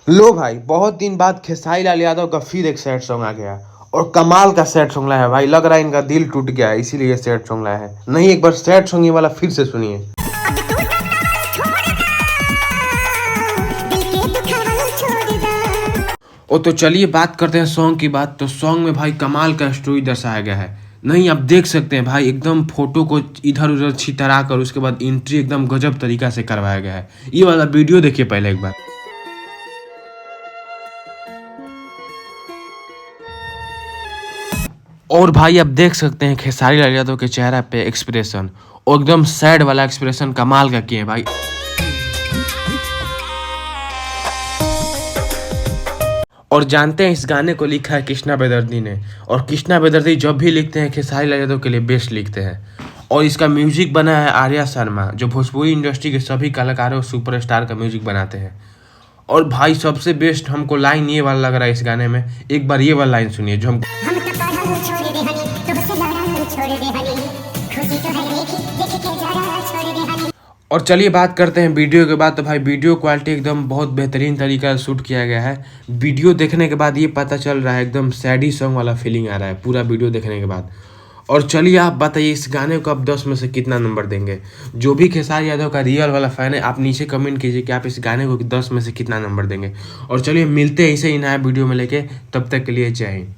लो भाई, बहुत दिन बाद खेसारी लाल यादव का फिर एक सैड सॉन्ग आ गया और कमाल का सैड सॉन्ग लाया है भाई। लग रहा है इनका दिल टूट गया है, इसीलिए ये सैड सॉन्ग लाया है। नहीं, एक बार सैड सॉन्ग ये वाला फिर से सुनिए। ओ तो चलिए बात करते हैं सॉन्ग की बात। तो सॉन्ग में भाई कमाल का स्टोरी दर्शाया गया है। नहीं, आप देख सकते हैं भाई, एकदम फोटो को इधर उधर छितरा कर उसके बाद एंट्री एकदम गजब तरीका से करवाया गया है। ये वाला वीडियो देखिए पहले एक बार। और भाई आप देख सकते हैं खेसारी लाल यादव के चेहरा पे एक्सप्रेशन, और एकदम सैड वाला एक्सप्रेशन कमाल का किए भाई। और जानते हैं इस गाने को लिखा है कृष्णा बेदर्दी ने, और कृष्णा बेदर्दी जब भी लिखते हैं खेसारी लाल यादव के लिए बेस्ट लिखते हैं। और इसका म्यूजिक बना है आर्या शर्मा, जो भोजपुरी इंडस्ट्री के सभी कलाकारों और सुपरस्टार का म्यूजिक बनाते हैं। और भाई सबसे बेस्ट हमको लाइन ये वाला लग रहा है इस गाने में। एक बार ये वाला लाइन सुनिए जो हम और चलिए बात करते हैं वीडियो के बाद। तो भाई वीडियो क्वालिटी एकदम बहुत बेहतरीन तरीका से शूट किया गया है। वीडियो देखने के बाद ये पता चल रहा है एकदम सैडी सॉन्ग वाला फीलिंग आ रहा है पूरा वीडियो देखने के बाद। और चलिए आप बताइए इस गाने को आप 10 में से कितना नंबर देंगे। जो भी खेसारी यादव का रियल वाला फैन है, आप नीचे कमेंट कीजिए कि आप इस गाने को 10 में से कितना नंबर देंगे। और चलिए मिलते हैं ऐसे ही नया वीडियो में लेके, तब तक के लिए जय हिंद।